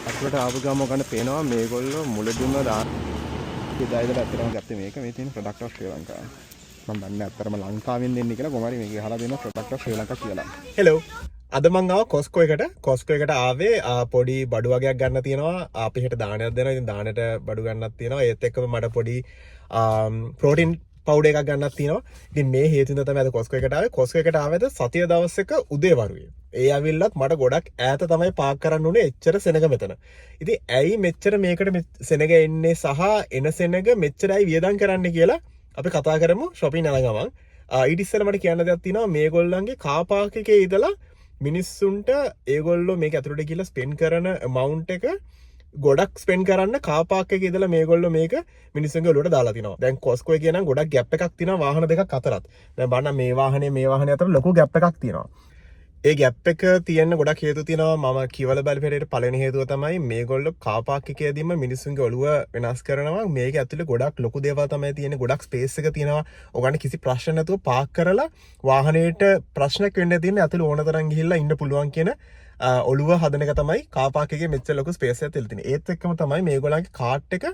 අතුරට ආපු ගම ගන්න පේනවා මේගොල්ලෝ මුලදීම දාන ඉදායිදලා අතරම ගත්තේ මේක මේ තියෙන ප්‍රොඩක්ට් ඔෆ් ශ්‍රී ලංකා. මම දන්නේ අතරම ලංකාවෙන් දෙන්නේ කියලා කොහමරි මේක අහලා දෙනවා ප්‍රොඩක්ට් ඔෆ් ශ්‍රී ලංකා කියලා. හෙලෝ අද මං ආව කොස්කෝ එකට ආවේ පොඩි බඩු වගේක් ගන්න තියෙනවා. අපි හෙට දානයක් දෙනවා. ඉතින් දානට බඩු ගන්නක් තියෙනවා. ඒත් එක්කම මට පොඩි ප්‍රෝටීන් පවුඩර් එකක් ගන්නක් තියෙනවා. ඉතින් මේ හේතුවෙන් තමයි අද කොස්කෝ එකට ආවේ. කොස්කෝ එකට ආවේද සතිය දවසක උදේවරුේ. ඒ ඇවිල්ලත් මට ගොඩක් ඈත තමයි පාක් කරන්න උනේ එච්චර සෙනග මෙතන. ඉතින් ඇයි මෙච්චර මේකට සෙනග එන්නේ සහ එන සෙනග මෙච්චරයි වියදම් කරන්න කියලා අපි කතා කරමු shopping යන ගමන්. ඊට ඉස්සෙල්ලා මට කියන්න දෙයක් තියෙනවා මේගොල්ලන්ගේ කාර් පාක් එකේ ඉඳලා මිනිස්සුන්ට ඒගොල්ලෝ මේක ඇතුළට ගිහලා ස්පෙන්ඩ් කරන amount එක ගොඩක් ස්පෙන්ඩ් කරන්න කාර් පාක් එකේ ඉඳලා මේගොල්ලෝ මේක මිනිස්සුන්ගේ ඔළුවට දාලා තිනවා. දැන් කොස්කෝ එකේ නම් ගොඩක් ગેප් එකක් තියෙනවා වාහන දෙකක් අතරත්. දැන් බලන්න මේ වාහනේ අතර ලොකු ગેප් එකක් තියෙනවා. ඒ ගැප් එක තියෙන්න ගොඩක් හේතු තියෙනවා. මම කියවල බලපෑට පළවෙනි හේතුව තමයි මේගොල්ලෝ කාර් පාක් එකේදීම මිනිස්සුන්ගේ ඔළුව වෙනස් කරනවා. මේක ඇතුලේ ගොඩක් ලොකු දේවල් තමයි තියෙන්නේ. ගොඩක් ස්පේස් එක තියෙනවා. ඔයගොල්ලන් කිසි ප්‍රශ්න නැතුව පාක් කරලා වාහනේට ප්‍රශ්නයක් වෙන්න තියෙන්නේ ඇතුලේ ඕන තරම් ගිහිල්ලා ඉන්න පුළුවන් කියන ඔළුව හදන එක තමයි කාර් පාක් එකේ මෙච්චර ලොකු ස්පේස් එකක් තියෙන්නේ. ඒත් එක්කම තමයි මේගොල්ලන්ගේ කාට් එක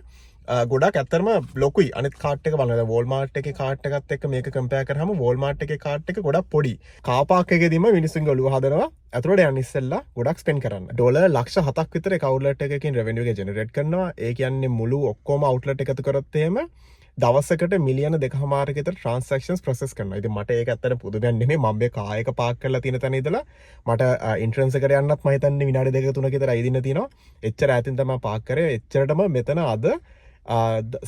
ගොඩක් ඇත්තරම ලොකුයි. අනිත් කාට් එක බලන්න වෝල්මාර්ට් එකේ කාට් එකත් එක්ක මේක කම්පෙයාර් කරාම වෝල්මාර්ට් එකේ කාට් එක ගොඩක් පොඩි. කාර් පාක් එකේදීම මිනිස්සුන්ගේ ඔළුව හදනවා ඇතුළට යන්න ඉස්සෙල්ලා ගොඩක් ස්පෙන්ඩ් කරන්න. ඩොලර් ලක්ෂ 7ක් විතර එක අවුට්ලට් එකකින් රෙවෙනියු එක ජෙනරේට් කරනවා. ඒ කියන්නේ මුළු ඔක්කොම අවුට්ලට් එකතු කරොත් එහෙම දවසකට මිලියන 2.5ක විතර ට්‍රාන්සැක්ෂන්ස් ප්‍රොසෙස් කරනවා. ඉතින් මට ඒක ඇත්තට පුදුමයක් නෙමෙයි. මම මේ කාර් එක පාක් කරලා තියෙන තැන ඉඳලා මට එන්ට්‍රන්ස් එකට යන්නත් මම හිතන්නේ විනාඩි 2-3ක විතර ඇවිදින්න තියෙනවා. එච්චර ඈතින් තමයි පාක් කරේ. එච්චරටම මෙතන අද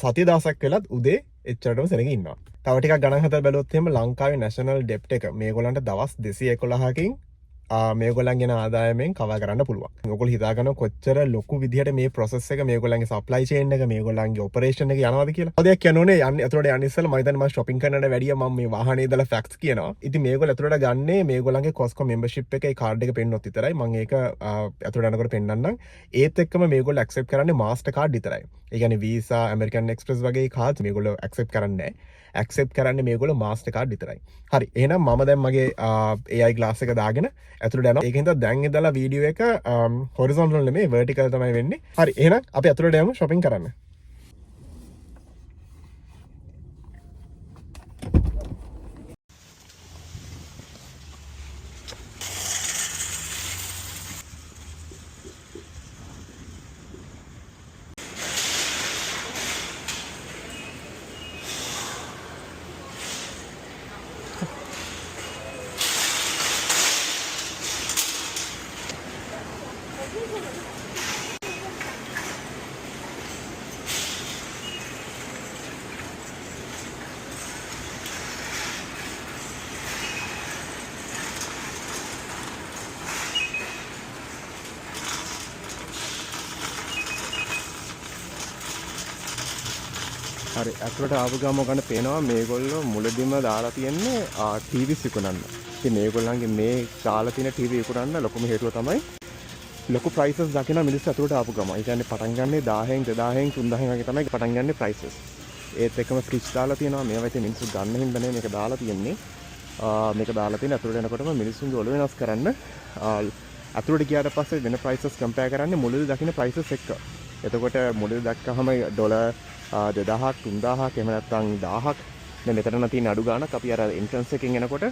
සතිය දවසක් වෙලත් උදේ එච්චරටම සෙනග ඉන්නවා. තව ටිකක් ගණන් හදලා බැලුවොත් එහෙම ලංකාවේ නැෂනල් ඩෙප්ට් එක මේගොල්ලන්ට දවස් 211කින් මේගොල්ලන්ගෙන ආදායමෙන් කවර් කරන්න පුළුවන්. ඔයගොල්ලෝ හිතාගන්න කොච්චර ලොකු විදිහට මේ process එක මේගොල්ලන්ගේ supply chain එක මේගොල්ලන්ගේ operation එක යනවාද කියලා. ඔය දෙයක් කියනෝනේ යන්නේ අතට යන්න ඉස්සෙල්ලා මම හිතන්නේ මම shopping කරන්නට වැඩිය මම මේ වාහනේ ඉඳලා facts කියනවා. ඉතින් මේගොල්ලෝ අතට ගන්නේ මේගොල්ලන්ගේ Costco membership එකේ card එක පෙන්නොත් විතරයි. මම ඒක අතට යනකොට පෙන්නන්නම්. ඒත් එක්කම මේගොල්ලෝ accept කරන්නේ master card විතරයි. ඒ කියන්නේ Visa, American Express වගේ cards මේගොල්ලෝ accept කරන්නේ නැහැ. accept කරන්නේ මේගොල්ලෝ master card විතරයි. හරි. එහෙනම් මම දැන් මගේ AI glass එක දාගෙන ඇතුළට යනවා. ඒකෙන්ද දැන් ඉඳලා වීඩියෝ එක horizontal නෙමෙයි vertical තමයි වෙන්නේ. හරි. එහෙනම් අපි ඇතුළට යමු shopping කරන්න. හරි ඇතුළට ආපු ගම ගන්න පේනවා මේගොල්ලෝ මුලදීම දාලා තියෙන්නේ ටීවීස් විකුණන්න. ඉතින් මේගොල්ලන්ගේ මේ දාලා තියෙන ටීවී විකුණන්න ලොකුම හේතුව තමයි ලොකු ප්‍රයිසස් දකින මිනිස්සු ඇතුළට ආපු ගම. ඒ කියන්නේ පටන් ගන්නේ 1000න් 2000න් 3000න් වගේ තමයි පටන් ගන්නේ ප්‍රයිසස්. ඒත් එක්කම ෆ්‍රිජ් දාලා තියෙනවා. මේවා ඉතින් මිනිස්සු ගන්න හින්දා නේ මේක දාලා තියෙන්නේ. මේක දාලා තියෙන ඇතුළට එනකොටම මිනිස්සුන්ගේ ඔළුව වෙනස් කරන්න ඇතුළට ගියාට පස්සේ වෙන ප්‍රයිසස් කම්පෙයාර් කරන්නේ මුලදී දකින ප්‍රයිසස් එක්ක. එතකොට මුලදී දැක්කහම ඩොලර් 2000ක් 3000ක් එහෙම නැත්නම් 1000ක් දැන් මෙතන තියෙන අඩු ගාණක් අපි අර එන්ට්‍රන්ස් එකෙන් එනකොට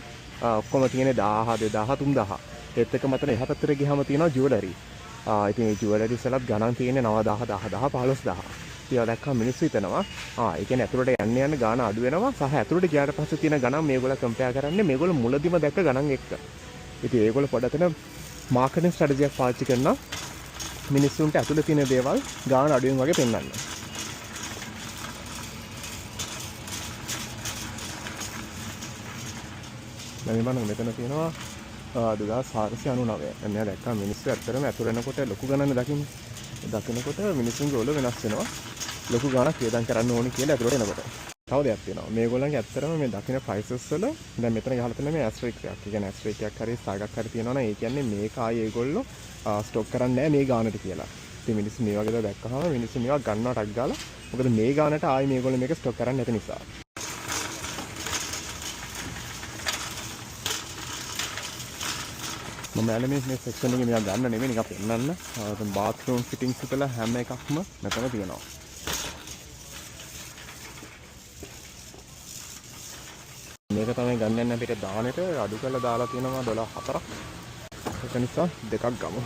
ඔක්කොම තියෙන්නේ 1000 2000 3000 ඒත් එක මතන එහා පැත්තට ගියාම තියෙනවා ජුවලරි. ඉතින් මේ ජුවලරි සලත් ගණන් තියෙන්නේ 9000 10000 15000. ඒවා දැක්කම මිනිස්සු හිතනවා ඒ කියන්නේ ඇතුළට යන්න ගාණ අඩු වෙනවා සහ ඇතුළට ගියාට පස්සේ තියෙන ගණන් මේගොල්ලෝ කම්පෙයාර් කරන්නේ මේගොල්ලෝ මුලදිම දැක්ක ගණන් එක්ක. ඉතින් ඒගොල්ලෝ පොඩ්ඩක් මාකටිං ස්ට්‍රැටජියක් පාවිච්චි කරනවා මිනිස්සුන්ට ඇතුළේ තියෙන දේවල් ගාණ අඩුවෙන් වගේ පෙන්වන්න. දැන් බලන්න මෙතන තියෙනවා 2499. එන්න දැක්කම මිනිස්සු ඇත්තටම ඇතුළ වෙනකොට ලොකු ගණන දකින්නකොට මිනිස්සුන්ගේ ඔළුව වෙනස් වෙනවා. ලොකු ගණනක් වේදම් කරන්න ඕනි කියලා ඇතුළට එනකොට. තව දෙයක් තියෙනවා. මේගොල්ලන්ගේ ඇත්තටම මේ දකින්න ප්‍රයිසස් වල දැන් මෙතන ගහලා තියෙන මේ ඇස්ට්‍රික් එකක්. ඒ කියන්නේ ඇස්ට්‍රික් එකක් හරි ස්ටාර් එකක් හරි තියෙනවා නම් ඒ කියන්නේ මේක ආයේ ඒගොල්ලෝ ස්ටොක් කරන්නේ නැහැ මේ ගානට කියලා. ඉතින් මිනිස්සු මේ වගේ දා දැක්කහම මිනිස්සු මේවා ගන්නවා ටක් ගාලා. මොකද මේ ගානට ආයේ මේගොල්ලෝ මේක ස්ටොක් කරන්නේ නැති නිසා. මම මම ඇලමේ මේ සෙක්ෂන් එකේ මෙයා ගන්න නෙමෙයි නිකන් පෙන්නන්න. දැන් බාත්රූම් ෆිටින්ග්ස් විතර හැම එකක්ම මෙතන තියෙනවා. මේක තමයි ගන්න යන අපිට දානෙට අඩු කරලා දාලා තියෙනවා $4. ඒක නිසා දෙකක් ගමු.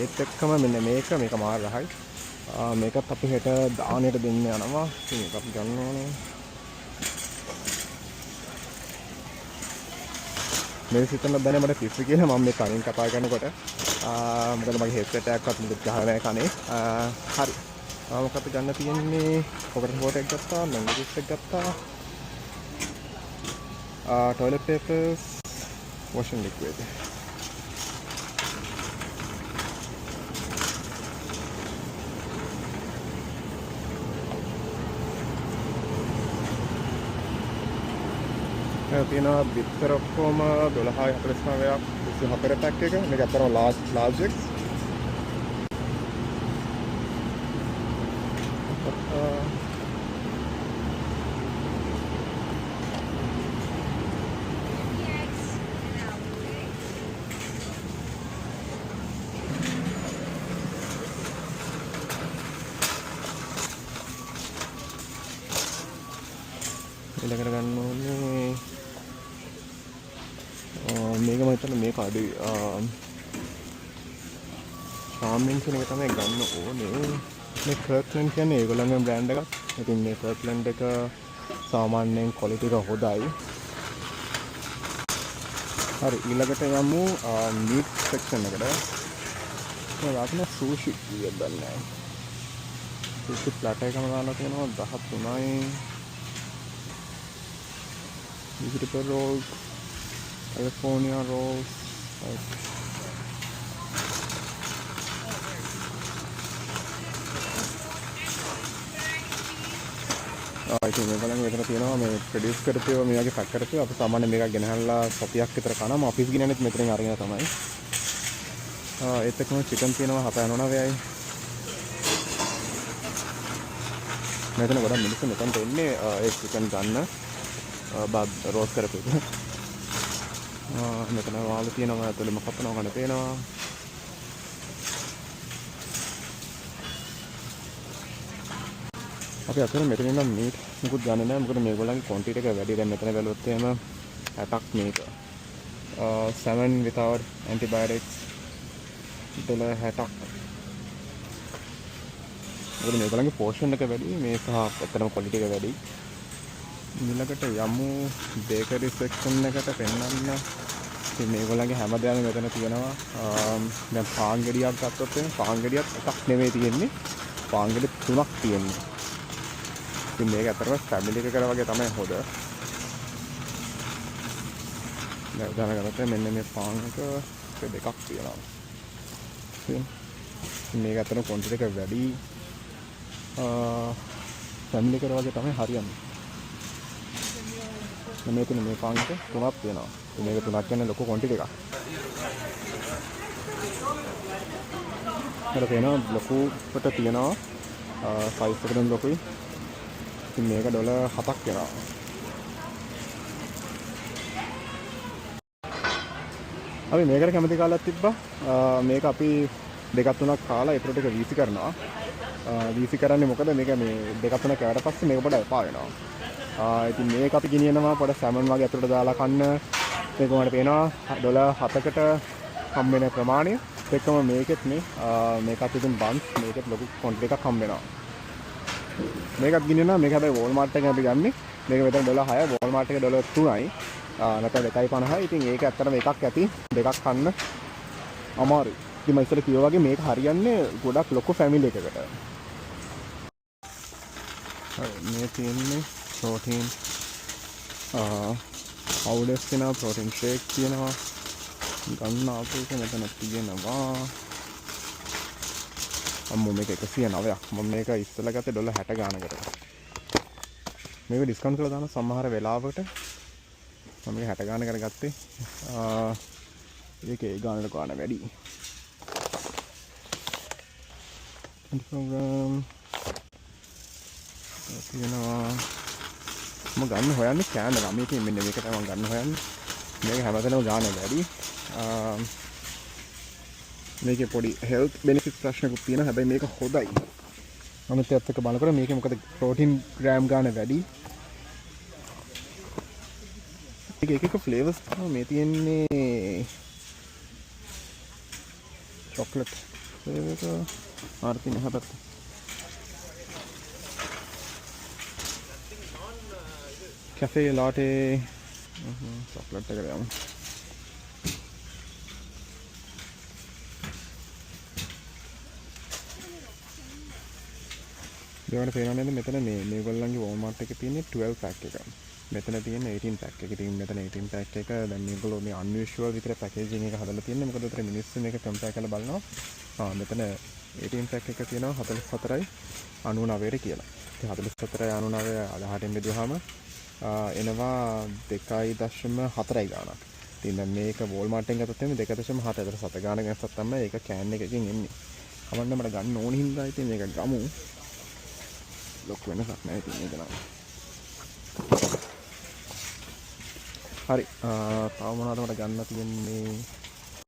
ඒත් එක්කම මෙන්න මේක මාර රහයි. මේකත් අපි හෙට දානෙට දෙන්න යනවා. මේක අපි ගන්න ඕනේ. මේ සිතන දැන මට පිස්සු කියලා මම මේ කලින් කතා කරනකොට මොකද මගේ හෙඩ්සෙට් එකක්වත් මුකුත් ගහලා නැහැ කනේ. හරි. මොකක්ද ගන්න තියෙන්නේ? පොකට් ෆෝටෝ එකක් ගත්තා, ලැන්ග්වේජ් එකක් ගත්තා. toilet papers, washing liquid. තියෙනවා බිත්තර ඔක්කොම 12.49ක් 24 පැක් එක. මේක අතරම large X. ඊළඟට ගන්න ඕනේ මේක මම හිතන්නේ මේක අඩුයි. ශාමින් කියන එක තමයි ගන්න ඕනේ. මේ කර්ක්ලන්ඩ් කියන්නේ ඒගොල්ලන්ගේ බ්‍රෑන්ඩ් එකක්. ඉතින් මේ කර්ක්ලන්ඩ් එක සාමාන්‍යයෙන් ක්වොලිටි එක හොඳයි. හරි ඊළඟට යමු මීට් සෙක්ෂන් එකට. මම වාගෙන සූෂි කීයක් ගන්නෑ. සූෂි ප්ලැටර් එකම දාලා තියෙනවා 13යි. vegetable rolls, California rolls. ඉතින් මේගොල්ලන් මෙතන තියෙනවා මේ ප්‍රොඩියුස් කරපේව මේ වගේ පැක් කරපේව අපි සාමාන්‍ය මේක ගෙනහැල්ලා සතියක් විතර කනවා. ඔෆිස් ගිනනෙත් මෙතනින් අරගෙන තමයි. ඒත් එක්කම චිකන් තියෙනවා 7.99යි. මෙතන ගොඩක් මිනිස්සු මෙතනට එන්නේ ඒ චිකන් ගන්න. බත් රෝස් කරපු එක. මෙතන වාලු තියෙනවා ඇතුළෙම කපනවා ගන්න පේනවා. අපි අතන මෙතන ඉන්න මීට් මුකුත් ගන්න නැහැ. මොකද මේගොල්ලන්ගේ ක්වොන්ටිටි එක වැඩි. දැන් මෙතන බැලුවොත් එහෙම 60ක් මේක. salmon without antibiotics $60. මොකද මේගොල්ලන්ගේ පෝෂන් එක වැඩි. මේ සහ ඇත්තටම ක්වොලිටි එක වැඩි. ඊළඟට යමු බේකරි සෙක්ෂන් එකට පෙන්නන්න. ඉතින් මේගොල්ලන්ගේ හැමදේම මෙතන තියෙනවා. දැන් පාන් ගෙඩියක් ගත්තොත් එහෙනම් පාන් ගෙඩියක් එකක් නෙමෙයි තියෙන්නේ. පාන් ගෙඩි 3ක් තියෙනවා. ඉතින් මේක අතරම ෆැමිලි එකකට වගේ තමයි හොද. දැන් උදාහරණයක් මෙන්න මේ පාන් එක දෙකක් තියෙනවා. ඉතින් මේක අතරම ක්වොන්ටිටි එක වැඩි. ෆැමිලි එකට වගේ තමයි හරියන්නේ. මේ තුන මේ පාන් එක 3ක් තියෙනවා. මේක 3ක් කියන්නේ ලොකු ක්වොන්ටිටි එකක්. හරි වෙනවා ලොකු කොට තියෙනවා. සයිස් එකෙන් ලොකුයි. ඉතින් මේක $7ක් වෙනවා. අපි මේකට කැමති කාලයක් තිබ්බා. මේක අපි 2-3ක් කාලා ඒතර ටික වීසි කරනවා. වීසි කරන්නේ මොකද මේක මේ 2-3 කෑවට පස්සේ මේක පොඩ්ඩක් එපා වෙනවා. ඉතින් මේක අපි ගෙනියනවා පොඩ සැමන් වගේ අතුරට දාලා කන්න. මේක මට පේනවා $7කට හම්බ වෙන ප්‍රමාණය. ඒකම මේකෙත් නේ මේකත් ඉතින් බන්ස් මේකෙත් ලොකු ක්වොන්ටිටි එකක් හම්බ වෙනවා. මේකත් ගෙනියනවා. මේක හැබැයි වෝල්මාර්ට් එකෙන් අපි ගන්නේ. මේක මෙතන $6යි. වෝල්මාර්ට් එකේ $3යි. නැත්නම් 2.50යි. ඉතින් ඒක ඇත්තටම එකක් ඇති. දෙකක් කන්න අමාරුයි. ඉතින් මම ඉස්සෙල්ලා කිව්වා වගේ මේක හරියන්නේ ගොඩක් ලොකු ෆැමිලි එකකට. මේ තියෙන්නේ protein powders තියෙනවා, protein shake තියෙනවා. ගන්න ආපේක මෙතන තියෙනවා. අම්මෝ මේක 109ක්. මම මේක ඉස්සෙල්ලා ගත්තේ $60 ගානකට. මේක ඩිස්කවුන්ට් කරලා දාන සමහර වෙලාවකට මම මේක 60 ගානකට ගත්තේ. ඒකේ ගානට ගාන වැඩි. තියෙනවා මම ගන්න හොයන්නේ කැමරා මේකේ මෙන්න මේක තමයි මම ගන්න හොයන්නේ මේක හැමතැනම ගන්න වැඩි මේකේ පොඩි හෙල්ත් බෙනිෆිට්ස් ප්‍රශ්නකුත් තියෙනවා හැබැයි මේක හොඳයි අනිත් පැත්ත එක බලනකොට මේකේ මොකද ප්‍රෝටීන් ග්‍රෑම් ගන්න වැඩි මේක එක ෆ්ලේවර්ස් තමයි මේ තියෙන්නේ chocolate flavor ආර්තින හැබැයි cafe latte chocolate එකට යමු දෙවන පේනවා නේද මෙතන මේගොල්ලන්ගේ Walmart එකේ තියෙන 12 pack එක මෙතන තියෙන 18 pack එක ඉතින් මෙතන 18 pack එක දැන් මේගොල්ලෝ මේ unusual විතර packaging එක හදලා තියෙන්නේ මොකද උතර මිනිස්සු මේක compare කරලා බලනවා මෙතන 18 pack එක තියෙනවා 44යි 99ට කියලා ඉතින් 44යි 99 18න් බෙදුවාම එනවා 2.4යි ගාණක්. ඉතින් දැන් මේක Walmart එකෙන් ගත්තොත් එimhe 2.7 7 ගාණ ගත්තත් තමයි ඒක කෑන් එකකින් එන්නේ. කවන්න මට ගන්න ඕන හින්දා ඉතින් මේක ගමු. ලොකු වෙනසක් නැහැ ඉතින් මේක නම්. හරි. තව මොනවද මට ගන්න තියෙන්නේ?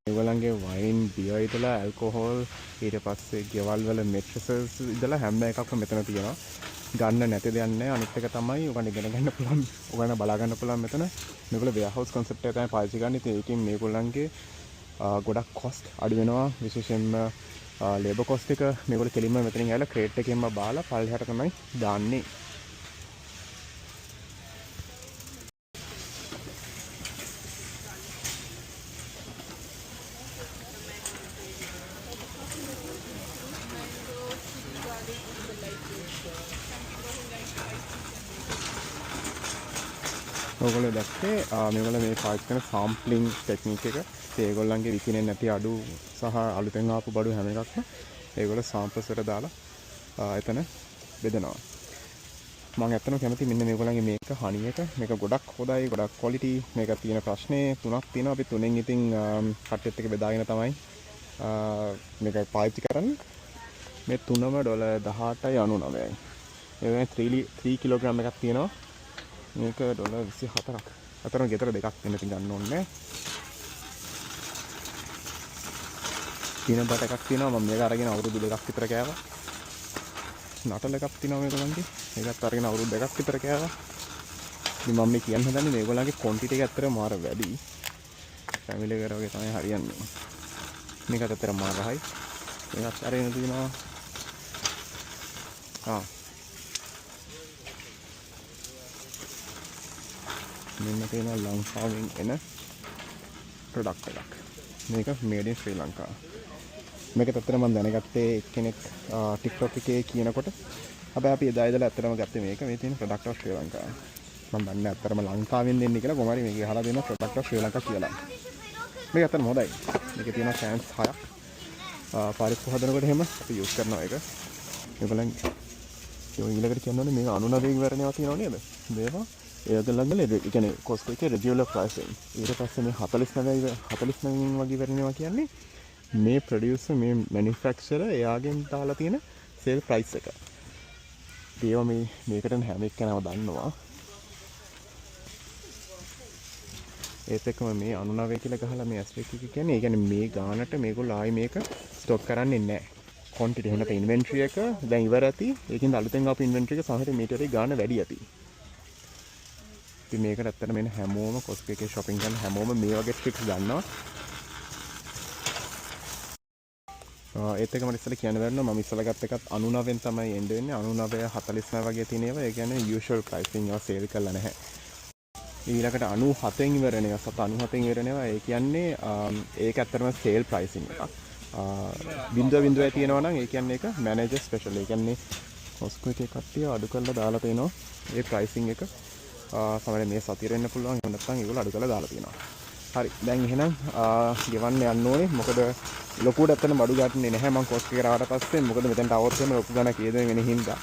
ඒගොල්ලන්ගේ වයින් බියර් ඉදලා ඇල්කොහොල් ඊට පස්සේ ගෙවල් වල මෙට්‍රසස් ඉදලා හැම එකක්ම මෙතන තියෙනවා. ගන්න නැති දෙයක් නැහැ. අනිත් එක තමයි උගන්න ඉගෙන ගන්න පුළුවන්. උගන්න බලා ගන්න පුළුවන් මෙතන. මේගොල්ලෝ වෙයාහවුස් concept එක තමයි පාවිච්චි කරන්නේ. ඉතින් ඒකෙන් මේගොල්ලන්ගේ ගොඩක් cost අඩු වෙනවා. විශේෂයෙන්ම labor cost එක මේගොල්ලෝ කෙලින්ම මෙතනින් ඇවිල්ලා crate එකෙන්ම බාලා පල්ලෙහාට තමයි දාන්නේ. ඔයගොල්ලෝ දැක්කේ මේගොල්ලෝ මේ පාවිච්චි කරන සාම්ප්ලින් ටෙක්නික් එක. ඒගොල්ලන්ගේ විකිනේ නැති අඩු සහ අලුතෙන් ආපු බඩු හැම එකක්ම ඒගොල්ලෝ සාම්පල්ස් වලට දාලා එතන බෙදනවා. මම ඇත්තටම කැමති මෙන්න මේගොල්ලන්ගේ මේක හනි එක. මේක ගොඩක් හොඳයි, ගොඩක් ක්වොලිටි. මේක තියෙන ප්‍රශ්නේ තුනක් තියෙනවා. අපි තුනෙන් ඉතින් කට්ටෙත් එක බෙදාගෙන තමයි මේක පාවිච්චි කරන්නේ. මේ තුනම $18.99යි. ඒ වගේ 3 කිලෝග්‍රෑම් එකක් තියෙනවා. මේක $24ක්. අතරම ගෙදර දෙකක් වෙන ඉතින් ගන්න ඕනේ. පීනට් බටර් එකක් තියෙනවා. මම මේක අරගෙන අවුරුදු 2ක් විතර කෑවා. නටල එකක් තියෙනවා මේගොල්ලන්ගේ. ඒකත් අරගෙන අවුරුදු 2ක් විතර කෑවා. ඉතින් මම මේ කියන්න හදන්නේ මේගොල්ලන්ගේ ක්වොන්ටිටි එක ඇත්තටම මාර වැඩි. ෆැමිලි එක වගේ තමයි හරියන්නේ. මේකත් ඇත්තටම මාර රහයි. මේකත් අරගෙන තියෙනවා. මෙන්න තියෙනවා ලංකාවෙන් එන ප්‍රොඩක්ට් එකක්. මේක made in Sri Lanka. මේක ඇත්තටම මම දැනගත්තේ එක්කෙනෙක් TikTok එකේ කියනකොට. හැබැයි අපි එදා ඉඳලා ඇත්තටම ගත්තේ මේක මේ තියෙන product of Sri Lanka. මම දන්නේ ඇත්තටම ලංකාවෙන් දෙන්නේ කියලා කොහොම හරි මේක අහලා දෙන product of Sri Lanka කියලා. මේක ඇත්තටම හොඳයි. මේකේ තියෙන chance 6ක්. පාරිප්පු හදනකොට එහෙම අපි use කරනවා ඒක. ඒගොල්ලන් ඊළඟට කියන්නේ මේක 99 ඉවරණේවා තියෙනව නේද? මේවා ඒගොල්ලන්ගේ ඒ කියන්නේ cost එකේ regular pricing. ඊට පස්සේ මේ 49 වගේ ඉවරණේවා කියන්නේ මේ ප්‍රොඩියුසර් මේ මැනුෆැක්චරර් එයාගෙන් දාලා තියෙන සේල් ප්‍රයිස් එක. ඒවා මේකට හැම එක්කනම දන්නවා. ඒත් එක්කම මේ 99 කියලා ගහලා මේ ඇස්ට්‍රික් එක කියන්නේ ඒ කියන්නේ මේ ගානට මේගොල්ලෝ ආයි මේක ස්ටොක් කරන්නේ නැහැ. quantity එහෙනම් ඉන්වෙන්ටරි එක දැන් ඉවර ඇති. ඒකින්ද අලුතෙන් ආපු ඉන්වෙන්ටරි එක සමහර මීටරේ ගාන වැඩි ඇති. ඉතින් මේකට ඇත්තට මෙන්න හැමෝම Costco එකේ shopping කරන හැමෝම මේ වගේ tricks දන්නවා. ඒත් එක මම ඉස්සෙල්ලා කියන්න බැරිනවා මම ඉස්සෙල්ලා ගත්ත එකත් 99න් තමයි එන්න වෙන්නේ 99 49 වගේ තියෙන ඒවා ඒ කියන්නේ usual pricing ඒවා සේල් කරලා නැහැ ඊළඟට 97න් ඉවරන ඒවා 97න් ඉවරන ඒවා ඒ කියන්නේ ඒක ඇත්තටම සේල් pricing එකක් බින්දුව තියෙනවා නම් ඒ කියන්නේ ඒක manager special ඒ කියන්නේ Costco එකේ කට්ටිය අඩු කරලා දාලා තියෙනවා ඒ pricing එක සමහර මේ සතියේ වෙන්න පුළුවන් එහෙම නැත්නම් ඒගොල්ලෝ අඩු කරලා දාලා තියෙනවා හරි දැන් එහෙනම් ගෙවන්න යන්න ඕනේ මොකද ලොකුවට අතන බඩු ගන්නන්නේ නැහැ මම කොස්ට් එක කරාට පස්සේ මොකද මෙතනට આવොත් එහෙම ලොකු ගණක් කීයද වෙන හින්දා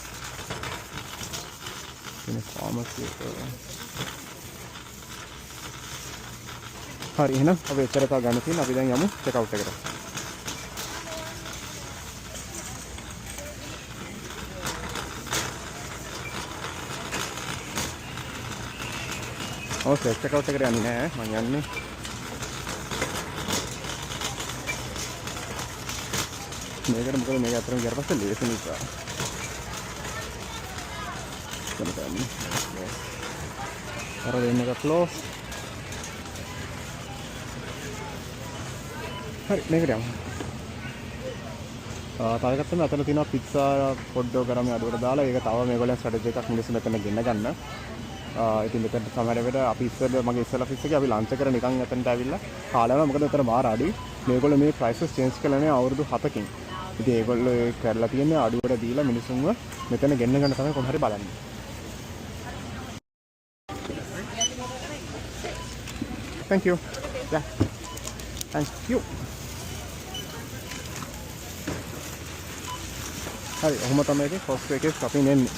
ඉතින් ෆාමසි එක හරි එහෙනම් අපි එච්චර තා ගන්න තියෙන අපි දැන් යමු චෙක් අවුට් එකට ඔව් සෙට් එක අවුට් එකට යන්නේ නැහැ මං යන්නේ මේකට මොකද මේක අතරම ගියාට පස්සේ ලේසි නිසා අර දෙන්න එක ක්ලෝස් හරි මේකට යමු තව එකක් තමයි අතන තියෙනවා පිට්සා පොඩ්ඩෝ ගරම අඩුවට දාලා ඒක තව මේගොල්ලන් ස්ට්‍රැටජි එකක් මිනිස්සු මෙතන ගෙන්න ගන්න ඉතින් මෙතන සමහර වෙලට අපි මගේ ඉස්සෙල්ලා ඔෆිස් එකේ අපි ලන්ච් කරලා නිකන් එතනට ඇවිල්ලා කාලා මොකද මෙතන මාර අඩුයි මේගොල්ලෝ මේ ප්‍රයිසස් චේන්ජ් කළානේ අවුරුදු 7කින් ඉතින් ඒගොල්ලෝ ඒ කරලා තියෙන්නේ අඩුවට දීලා මිනිස්සුන්ව මෙතන ගෙන්න ගන්න තමයි කොහොම හරි බලන්නේ Thank you. Yeah. Thank you. හරි ඔහොම තමයි ඒක කොස්ට් එකේ shopping එන්නේ.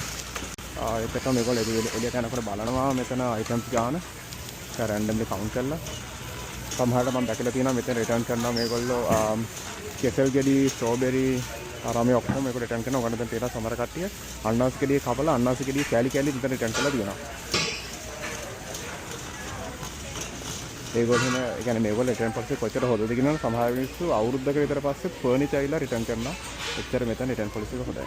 ඒකට මේගොල්ලෝ එළියට යනකොට බලනවා මෙතන items ගන්න. ඒක randomly count කරලා. සමහරවිට මම දැකලා තියෙනවා මෙතන return කරනවා මේගොල්ලෝ කෙසල් ගෙඩි, strawberry ආරාමයේ ඔක්කොම මේක return කරනවා. ඔයගොල්ලෝ දැන් තියෙනවා සමහර කට්ටිය අන්නාසි ගෙඩිය කපලා අන්නාසි ගෙඩිය කෑලි කෑලි මෙතන return කරලා තියෙනවා. ඒගොල්ලෝ ඒ කියන්නේ මේගොල්ලෝ රිටර්න් පස්සේ කොච්චර හොදද කියනවා සමහර මිනිස්සු අවුරුද්දක විතර පස්සේ ෆර්නිචර් ඇවිල්ලා රිටර්න් කරනවා. එච්චර මෙතන රිටර්න් පොලිසි එක හොඳයි.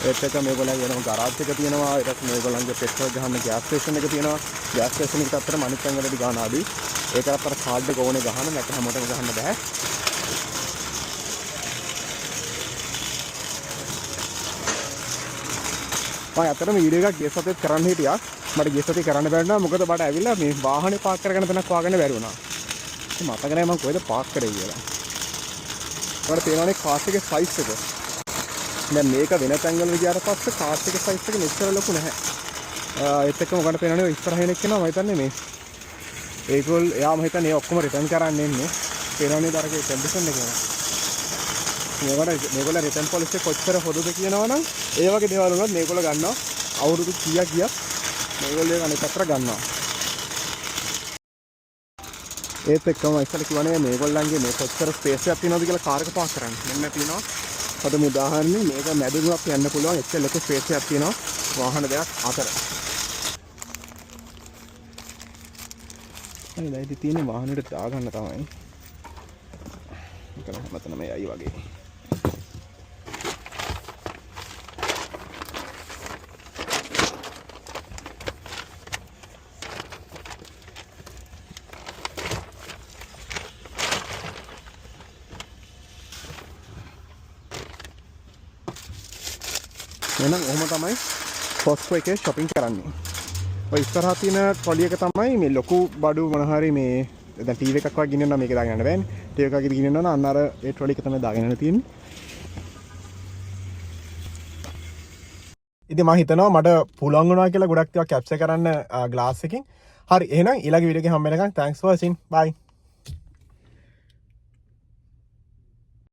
ඒත් එක මේගොල්ලන්ගේ වෙනම ගරාජ් එක තියෙනවා. ඊට පස්සේ මේගොල්ලන්ගේ පෙට්‍රෝල් ගහන්න ගෑස් ස්ටේෂන් එක තියෙනවා. ගෑස් ස්ටේෂන් එකට අතර අනිත් තැන් වලදී ගන්න අඩුයි. ඒකට අතර කාඩ් එක ඕනේ ගහන්න නැත්නම් හැමෝටම ගහන්න බෑ. මම අතරම වීඩියෝ එකක් ගිය සතියේත් කරන්න හිටියා. මට ගිය සතියේ කරන්න බැරි වුණා. මොකද මට ඇවිල්ලා මේ වාහනේ පාක් කරගෙන තැනක් හොයාගන්න බැරි වුණා. මතක නැහැ මම කොහෙද පාක් කරේ කියලා. මට තේරෙන්නේ කාර් එකේ සයිස් එක. දැන් මේක වෙන තැන්වල ගියාට පස්සේ කාර් එකේ සයිස් එක මෙච්චර ලොකු නැහැ. ඒත් එක්කම ඔයගොල්ලෝ පේනවනේ ඉස්සරහින් එක්කෙනා මම හිතන්නේ මේ එයා මම හිතන්නේ ඔක්කොම රිටර්න් කරන්න එන්නේ. පේනවනේ දරගේ කන්ඩිෂන් එක ගැන. මේගොල්ලෝ රිටර්න් පොලිසි කොච්චර හොදද කියනවනම් ඒ වගේ දේවල් වුණත් මේගොල්ලෝ ගන්නවා අවුරුදු කීයක් ගියත් මේගොල්ලෝ ඒක අනිත් අතට ගන්නවා. ඒත් එක්කම ඉස්සෙල්ලා කිව්වනේ මේගොල්ලන්ගේ මේ කොච්චර ස්පේස් එකක් තියෙනවද කියලා කාර් එක පාක් කරන්න. මෙන්න තියෙනවා. අද උදාහරණේ මේක මැදුණක් යන්න පුළුවන් එච්චර ලොකු ස්පේස් එකක් තියෙනවා වාහන දෙකක් අතර. අනේ දැන් ඉතින් තියෙන්නේ වාහනෙට දාගන්න තමයි. මේක මතන මේ අය වගේ. එහෙනම් ඔහොම තමයි කොස්කෝ එකේ shopping කරන්නේ. ඔය ඉස්සරහා තියෙන ට්‍රොලි එක තමයි මේ ලොකු බඩු මොන හරි මේ දැන් ටීවී එකක් වගේ ගෙනියනවා මේක දාගෙන යන්න බෑනේ. ටීවී එකක් ගෙනියනවා නම් අන්න අර ඒ ට්‍රොලි එක තමයි දාගෙන යන්න තියෙන්නේ. ඉතින් මම හිතනවා මට පුළුවන් වුණා කියලා ගොඩක් ඒවා කැප්චර් කරන්න ග්ලාස් එකකින්. හරි එහෙනම් ඊළඟ වීඩියෝ එකේ හම්බ වෙනකන් thanks for watching. bye.